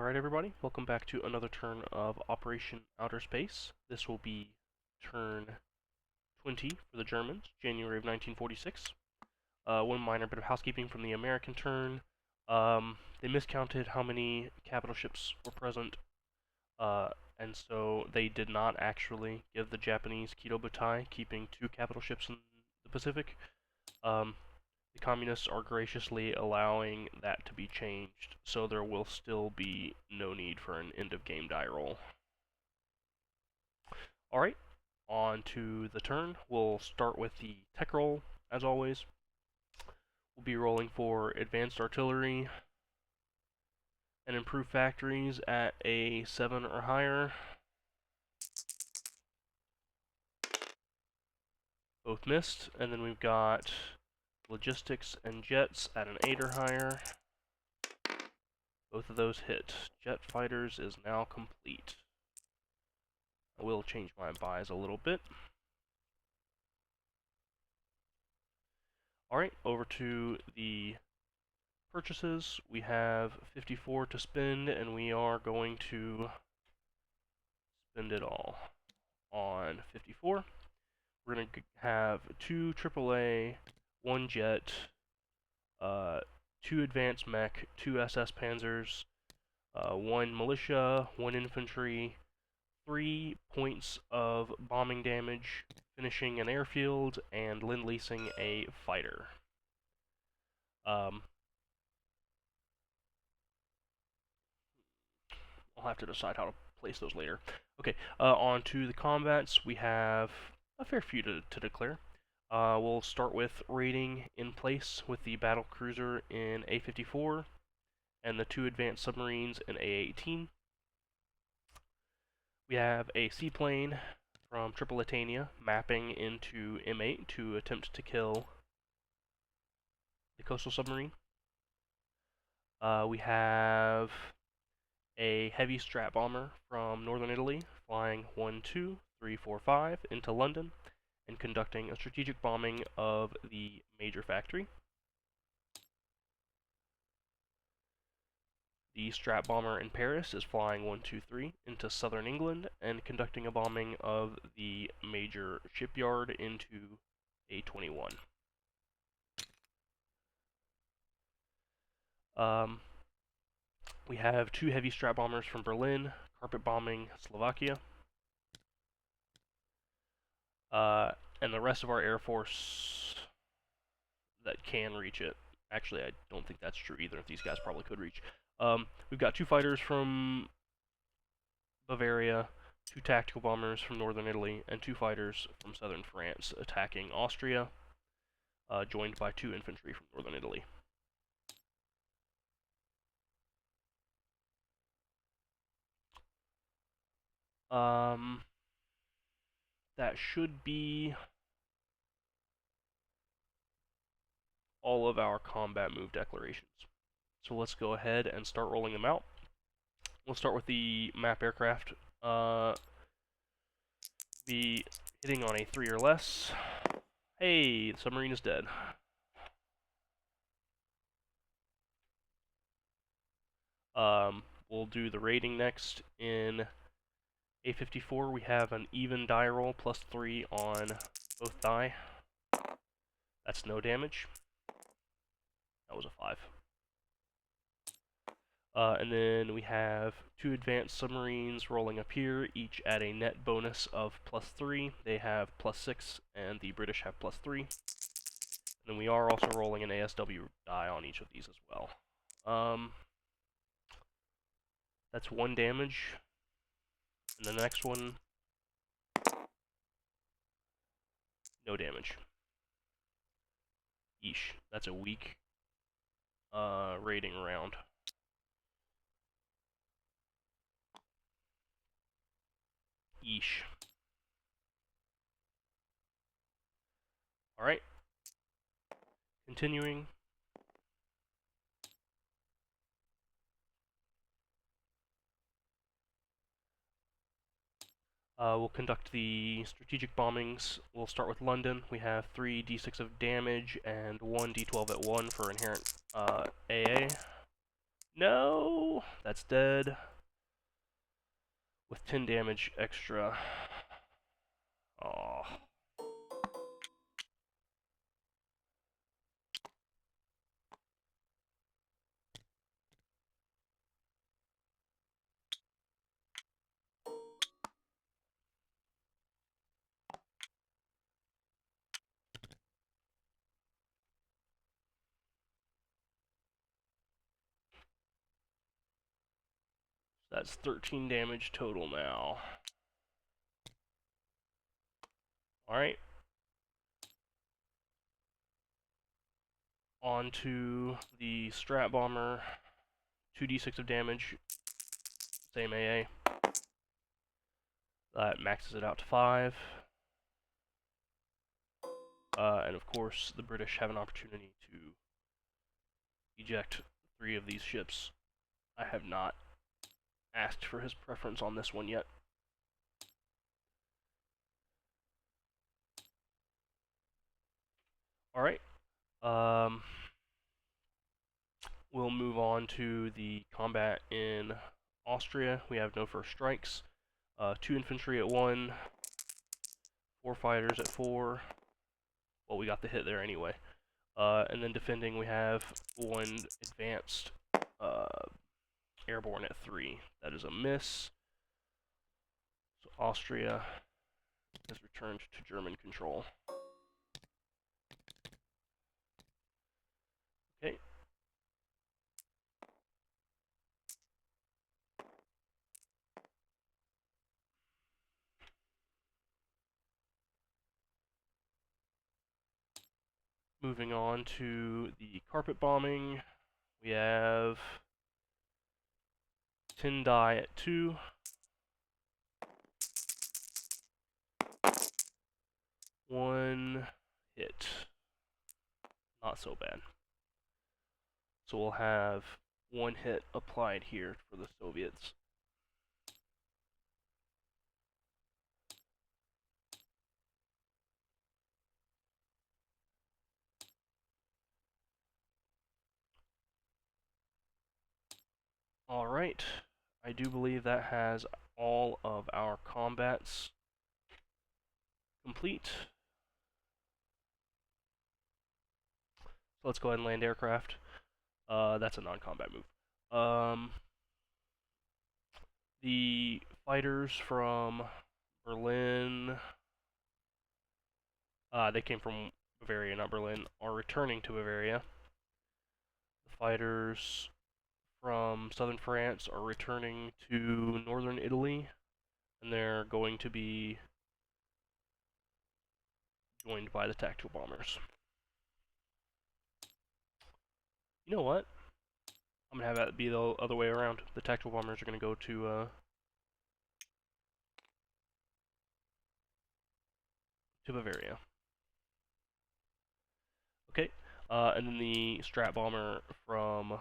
Alright everybody, welcome back to another turn of Operation Outer Space. This will be turn 20 for the Germans, January of 1946. One minor bit of housekeeping from the American turn. They miscounted how many capital ships were present, and so they did not actually give the Japanese Kido Butai, keeping 2 capital ships in the Pacific. The Communists are graciously allowing that to be changed, so there will still be no need for an end-of-game die roll. Alright, on to the turn. We'll start with the tech roll, as always. We'll be rolling for advanced artillery and improved factories at a 7 or higher. Both missed, and then we've got logistics and jets at an 8 or higher. Both of those hit. Jet fighters is now complete. I will change my buys a little bit. Alright, over to the purchases. We have 54 to spend, and we are going to spend it all on 54. We're going to have 2 AAA, 1 jet, 2 advanced mech, 2 SS Panzers, 1 militia, 1 infantry, 3 points of bombing damage, finishing an airfield, and lend-leasing a fighter. I'll have to decide how to place those later. Okay, on to the combats. We have a fair few to declare. We'll start with raiding in place with the battle cruiser in A-54 and the 2 advanced submarines in A-18. We have a seaplane from Tripolitania mapping into M8 to attempt to kill the coastal submarine. We have a heavy strat bomber from northern Italy flying 1, 2, 3, 4, 5 into London and conducting a strategic bombing of the major factory. The strat bomber in Paris is flying 1, 2, 3 into southern England and conducting a bombing of the major shipyard into A-21. We have 2 heavy strat bombers from Berlin, carpet bombing Slovakia. And the rest of our Air Force that can reach it. Actually, I don't think that's true either. These guys probably could reach. We've got 2 fighters from Bavaria, 2 tactical bombers from northern Italy, and 2 fighters from southern France attacking Austria, joined by 2 infantry from northern Italy. That should be all of our combat move declarations. So let's go ahead and start rolling them out. We'll start with the map aircraft. Be hitting on a 3 or less. Hey, the submarine is dead. We'll do the rating next. In A-54, we have an even die roll, +3 on both die. That's no damage. That was a 5. And then we have 2 advanced submarines rolling up here, each at a net bonus of +3. They have +6, and the British have +3. And then we are also rolling an ASW die on each of these as well. That's 1 damage. And the next one, no damage. Yeesh, that's a weak rating round. Yeesh. Alright. Continuing. We'll conduct the strategic bombings. We'll start with London. We have 3 d6 of damage and 1 d12 at 1 for inherent AA. No! That's dead. With 10 damage extra. Oh. That's 13 damage total now. Alright. On to the Strat Bomber. 2d6 of damage. Same AA. That maxes it out to 5. And of course, the British have an opportunity to eject 3 of these ships. I have not asked for his preference on this one yet. Alright. We'll move on to the combat in Austria. We have no first strikes. 2 infantry at 1. 4 fighters at 4. Well, we got the hit there anyway. And then defending, we have 1 advanced airborne at 3. That is a miss. So Austria has returned to German control. Okay. Moving on to the carpet bombing, we have 10 die at 2. One hit. Not so bad. So we'll have 1 hit applied here for the Soviets. Alright, I do believe that has all of our combats complete. So let's go ahead and land aircraft. That's a non-combat move. The fighters from Berlin, they came from Bavaria, not Berlin, are returning to Bavaria. The fighters from southern France are returning to northern Italy, and they're going to be joined by the tactical bombers. You know what? I'm gonna have that be the other way around. The tactical bombers are gonna go to Bavaria. Okay, and then the Strat Bomber from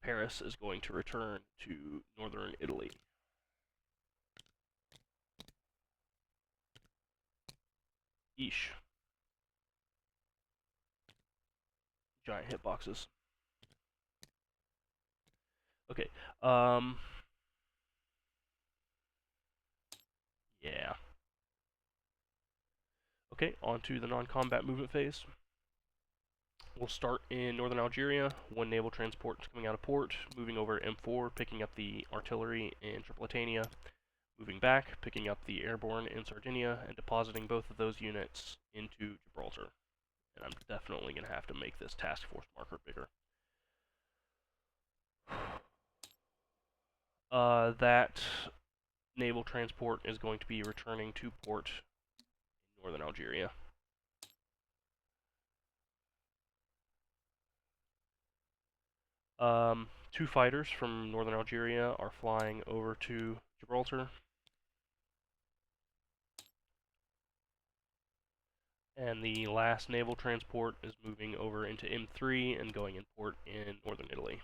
Paris is going to return to northern Italy. Yeesh. Giant hitboxes. Okay, yeah. Okay, on to the non-combat movement phase. We'll start in northern Algeria. 1 naval transport coming out of port, moving over to M4, picking up the artillery in Tripolitania, moving back, picking up the airborne in Sardinia, and depositing both of those units into Gibraltar. And I'm definitely going to have to make this task force marker bigger. That naval transport is going to be returning to port in northern Algeria. Two fighters from northern Algeria are flying over to Gibraltar. And the last naval transport is moving over into M3 and going in port in northern Italy.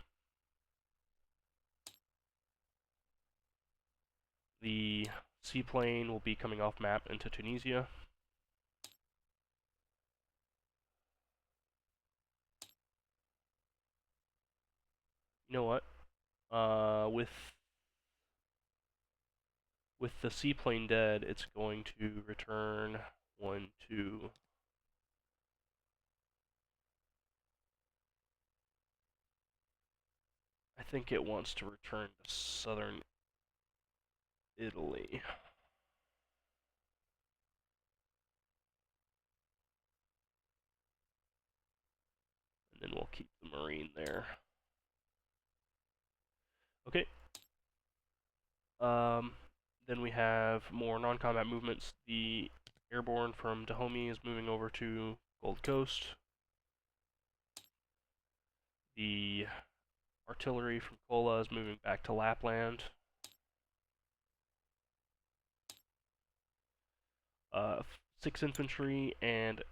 The seaplane will be coming off map into Tunisia. You know what? With the seaplane dead, it's going to return 1, 2. I think it wants to return to southern Italy. And then we'll keep the Marine there. Okay. Then we have more non-combat movements. The airborne from Dahomey is moving over to Gold Coast. The artillery from Kola is moving back to Lapland. 6 infantry and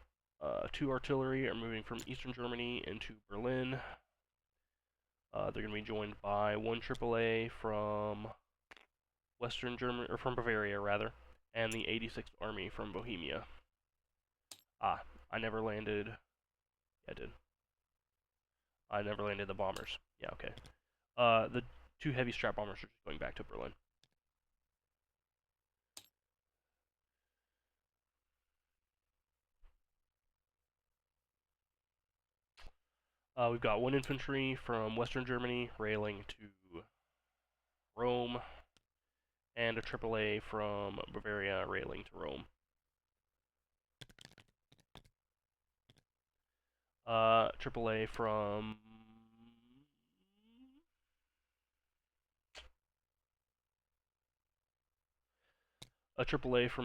2 artillery are moving from eastern Germany into Berlin. They're going to be joined by 1 AAA from Western Germany, or from Bavaria rather, and the 86th Army from Bohemia. I never landed. Yeah, I did. I never landed the bombers. Yeah, okay. The 2 heavy strap bombers are just going back to Berlin. We've got 1 infantry from Western Germany railing to Rome, and a AAA from Bavaria railing to Rome. AAA from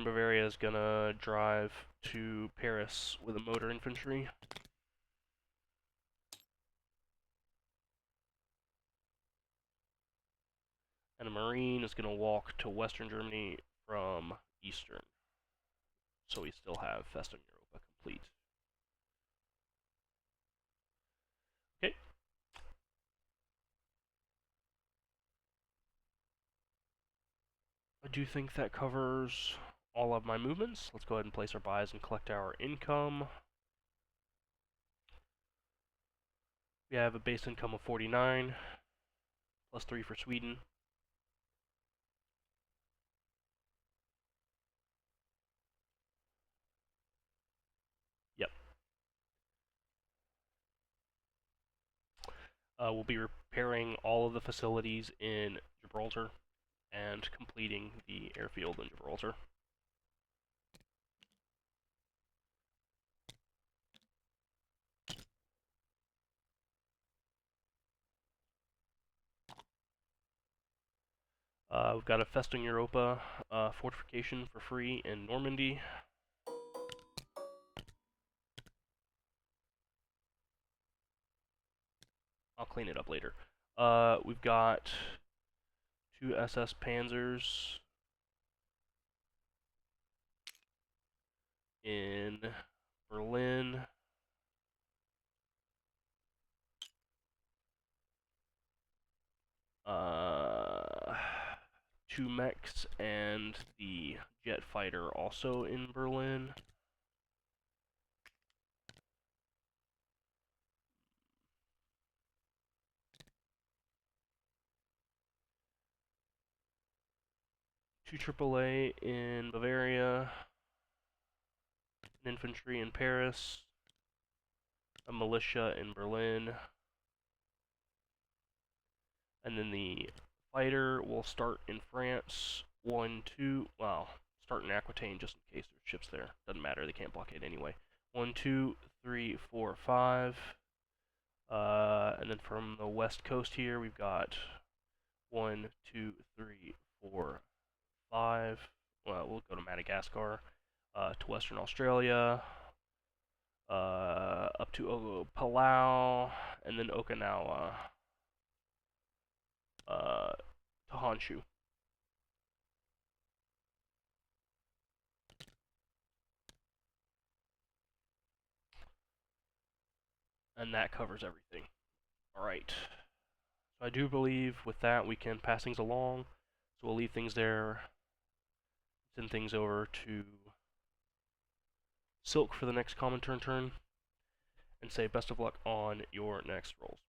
Bavaria is gonna drive to Paris with a motor infantry. And a Marine is gonna walk to Western Germany from Eastern. So we still have Festung Europa complete. Okay. I do think that covers all of my movements. Let's go ahead and place our buys and collect our income. We have a base income of 49, plus 3 for Sweden. Yep. We'll be repairing all of the facilities in Gibraltar and completing the airfield in Gibraltar. We've got a Festung Europa fortification for free in Normandy. I'll clean it up later. We've got 2 SS Panzers in Berlin. Uh, 2 mechs and the jet fighter also in Berlin. Two AAA in Bavaria, an infantry in Paris, a militia in Berlin, and then the fighter will start in France. 1, 2, well, start in Aquitaine just in case there's ships there. Doesn't matter, they can't blockade anyway. 1, 2, 3, 4, 5. And then from the west coast here, we've got 1, 2, 3, 4, 5. Well, we'll go to Madagascar, to Western Australia, up to Palau, and then Okinawa, to Honshu. And that covers everything. Alright. So I do believe with that we can pass things along. So we'll leave things there, send things over to Silk for the next common turn, and say best of luck on your next rolls.